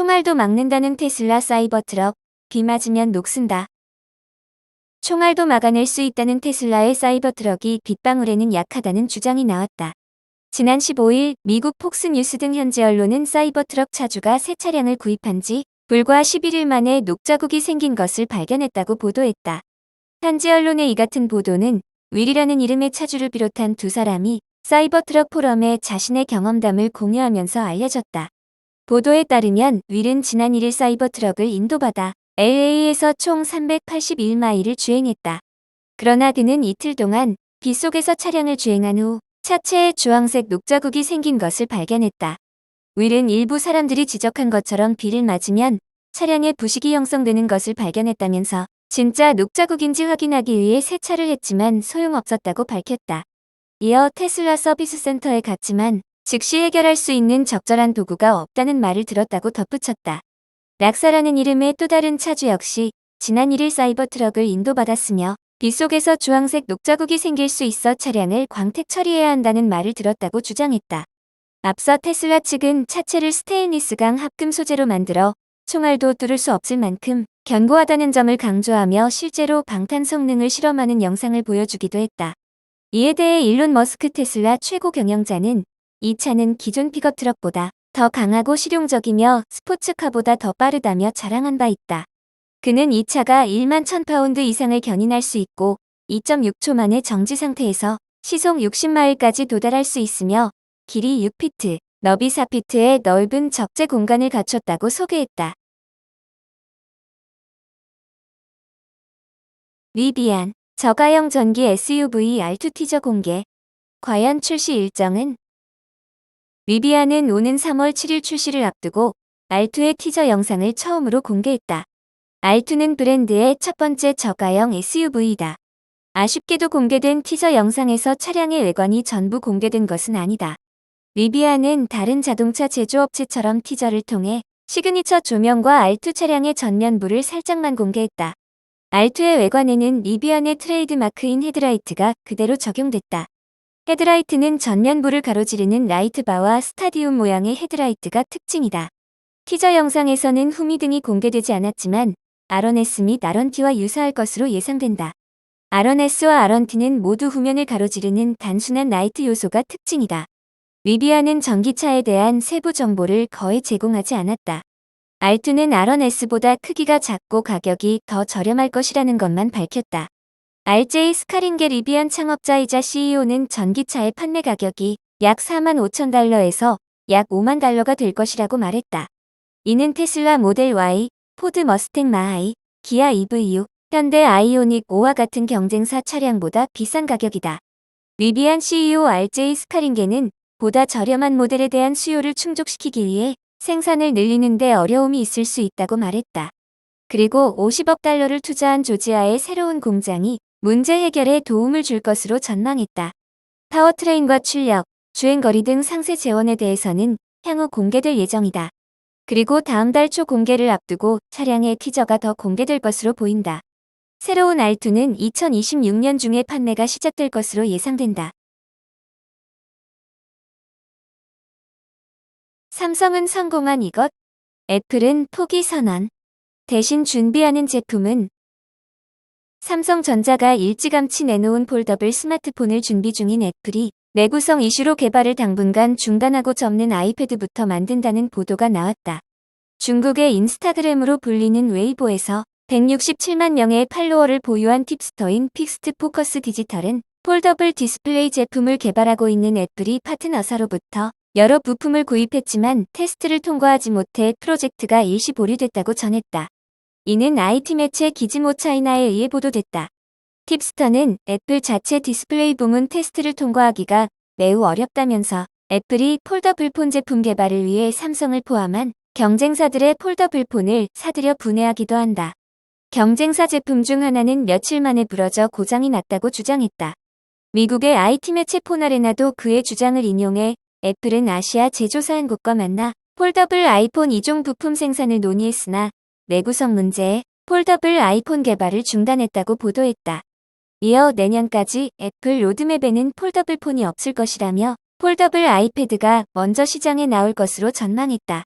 총알도 막는다는 테슬라 사이버트럭, 비 맞으면 녹슨다. 총알도 막아낼 수 있다는 테슬라의 사이버트럭이 빗방울에는 약하다는 주장이 나왔다. 지난 15일 미국 폭스뉴스 등 현지 언론은 사이버트럭 차주가 새 차량을 구입한 지 불과 11일 만에 녹자국이 생긴 것을 발견했다고 보도했다. 현지 언론의 이 같은 보도는 윌이라는 이름의 차주를 비롯한 두 사람이 사이버트럭 포럼에 자신의 경험담을 공유하면서 알려졌다. 보도에 따르면 윌은 지난 1일 사이버트럭을 인도받아 LA에서 총 381마일을 주행했다. 그러나 그는 이틀 동안 비 속에서 차량을 주행한 후 차체에 주황색 녹자국이 생긴 것을 발견했다. 윌은 일부 사람들이 지적한 것처럼 비를 맞으면 차량에 부식이 형성되는 것을 발견했다면서 진짜 녹자국인지 확인하기 위해 세차를 했지만 소용없었다고 밝혔다. 이어 테슬라 서비스 센터에 갔지만 즉시 해결할 수 있는 적절한 도구가 없다는 말을 들었다고 덧붙였다. 락사라는 이름의 또 다른 차주 역시 지난 1일 사이버트럭을 인도받았으며 빗속에서 주황색 녹자국이 생길 수 있어 차량을 광택 처리해야 한다는 말을 들었다고 주장했다. 앞서 테슬라 측은 차체를 스테인리스강 합금 소재로 만들어 총알도 뚫을 수 없을 만큼 견고하다는 점을 강조하며 실제로 방탄 성능을 실험하는 영상을 보여주기도 했다. 이에 대해 일론 머스크 테슬라 최고 경영자는 이 차는 기존 픽업 트럭보다 더 강하고 실용적이며 스포츠카보다 더 빠르다며 자랑한 바 있다. 그는 이 차가 1만 1000파운드 이상을 견인할 수 있고 2.6초 만에 정지 상태에서 시속 60마일까지 도달할 수 있으며 길이 6피트, 너비 4피트의 넓은 적재 공간을 갖췄다고 소개했다. 리비안, 저가형 전기 SUV R2 티저 공개. 과연 출시 일정은? 리비안은 오는 3월 7일 출시를 앞두고 R2의 티저 영상을 처음으로 공개했다. R2는 브랜드의 첫 번째 저가형 SUV이다. 아쉽게도 공개된 티저 영상에서 차량의 외관이 전부 공개된 것은 아니다. 리비안은 다른 자동차 제조업체처럼 티저를 통해 시그니처 조명과 R2 차량의 전면부를 살짝만 공개했다. R2의 외관에는 리비안의 트레이드 마크인 헤드라이트가 그대로 적용됐다. 헤드라이트는 전면부를 가로지르는 라이트바와 스타디움 모양의 헤드라이트가 특징이다. 티저 영상에서는 후미등이 공개되지 않았지만 R1S 및 R1T와 유사할 것으로 예상된다. R1S와 R1T는 모두 후면을 가로지르는 단순한 라이트 요소가 특징이다. 리비안은 전기차에 대한 세부 정보를 거의 제공하지 않았다. R2는 R1S보다 크기가 작고 가격이 더 저렴할 것이라는 것만 밝혔다. RJ 스카링게 리비안 창업자이자 CEO는 전기차의 판매 가격이 약 45,000달러에서 약 5만 달러가 될 것이라고 말했다. 이는 테슬라 모델 Y, 포드 머스탱 마하이, 기아 EV6, 현대 아이오닉 5와 같은 경쟁사 차량보다 비싼 가격이다. 리비안 CEO RJ 스카링게는 보다 저렴한 모델에 대한 수요를 충족시키기 위해 생산을 늘리는 데 어려움이 있을 수 있다고 말했다. 그리고 50억 달러를 투자한 조지아의 새로운 공장이 문제 해결에 도움을 줄 것으로 전망했다. 파워트레인과 출력, 주행거리 등 상세 재원에 대해서는 향후 공개될 예정이다. 그리고 다음 달 초 공개를 앞두고 차량의 티저가 더 공개될 것으로 보인다. 새로운 R2는 2026년 중에 판매가 시작될 것으로 예상된다. 삼성은 성공한 이것, 애플은 포기 선언. 대신 준비하는 제품은 삼성전자가 일찌감치 내놓은 폴더블 스마트폰을 준비 중인 애플이 내구성 이슈로 개발을 당분간 중단하고 접는 아이패드부터 만든다는 보도가 나왔다. 중국의 인스타그램으로 불리는 웨이보에서 167만 명의 팔로워를 보유한 팁스터인 픽스트 포커스 디지털은 폴더블 디스플레이 제품을 개발하고 있는 애플이 파트너사로부터 여러 부품을 구입했지만 테스트를 통과하지 못해 프로젝트가 일시 보류됐다고 전했다. 이는 IT 매체 기즈모 차이나에 의해 보도됐다. 팁스터는 애플 자체 디스플레이 부문 테스트를 통과하기가 매우 어렵다면서 애플이 폴더블 폰 제품 개발을 위해 삼성을 포함한 경쟁사들의 폴더블 폰을 사들여 분해하기도 한다. 경쟁사 제품 중 하나는 며칠 만에 부러져 고장이 났다고 주장했다. 미국의 IT 매체 폰아레나도 그의 주장을 인용해 애플은 아시아 제조사 한국과 만나 폴더블 아이폰 2종 부품 생산을 논의했으나 내구성 문제에 폴더블 아이폰 개발을 중단했다고 보도했다. 이어 내년까지 애플 로드맵에는 폴더블 폰이 없을 것이라며 폴더블 아이패드가 먼저 시장에 나올 것으로 전망했다.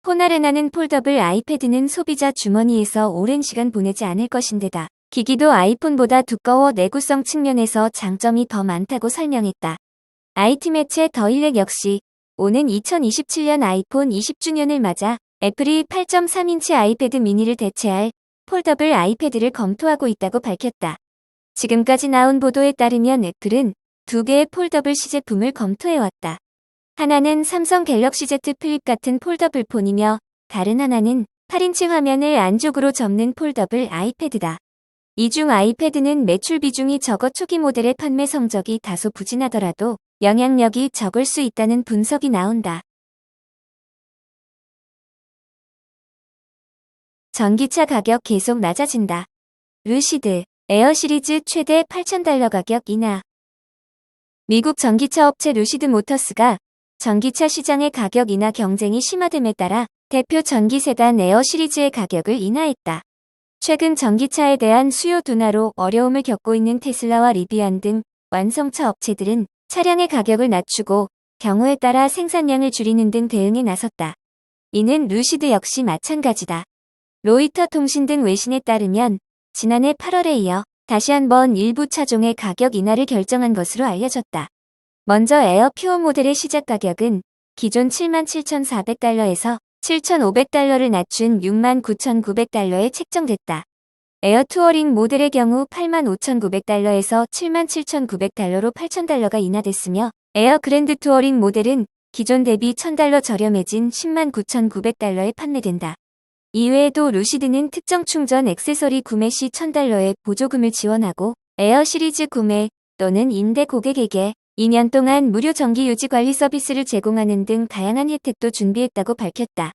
폰아레나는 폴더블 아이패드는 소비자 주머니에서 오랜 시간 보내지 않을 것인데다 기기도 아이폰보다 두꺼워 내구성 측면에서 장점이 더 많다고 설명했다. IT 매체 더일렉 역시 오는 2027년 아이폰 20주년을 맞아 애플이 8.3인치 아이패드 미니를 대체할 폴더블 아이패드를 검토하고 있다고 밝혔다. 지금까지 나온 보도에 따르면 애플은 두 개의 폴더블 C 제품을 검토해왔다. 하나는 삼성 갤럭시 Z 플립 같은 폴더블 폰이며 다른 하나는 8인치 화면을 안쪽으로 접는 폴더블 아이패드다. 이 중 아이패드는 매출 비중이 적어 초기 모델의 판매 성적이 다소 부진하더라도 영향력이 적을 수 있다는 분석이 나온다. 전기차 가격 계속 낮아진다. 루시드, 에어 시리즈 최대 $8,000 가격 인하. 미국 전기차 업체 루시드 모터스가 전기차 시장의 가격 인하 경쟁이 심화됨에 따라 대표 전기 세단 에어 시리즈의 가격을 인하했다. 최근 전기차에 대한 수요 둔화로 어려움을 겪고 있는 테슬라와 리비안 등 완성차 업체들은 차량의 가격을 낮추고 경우에 따라 생산량을 줄이는 등 대응에 나섰다. 이는 루시드 역시 마찬가지다. 로이터 통신 등 외신에 따르면 지난해 8월에 이어 다시 한번 일부 차종의 가격 인하를 결정한 것으로 알려졌다. 먼저 에어 퓨어 모델의 시작 가격은 기존 77,400달러에서 7,500달러를 낮춘 69,900달러에 책정됐다. 에어 투어링 모델의 경우 85,900달러에서 77,900달러로 8,000달러가 인하됐으며 에어 그랜드 투어링 모델은 기존 대비 1,000달러 저렴해진 109,900달러에 판매된다. 이외에도 루시드는 특정 충전 액세서리 구매 시 1,000달러의 보조금을 지원하고 에어 시리즈 구매 또는 임대 고객에게 2년 동안 무료 정기 유지 관리 서비스를 제공하는 등 다양한 혜택도 준비했다고 밝혔다.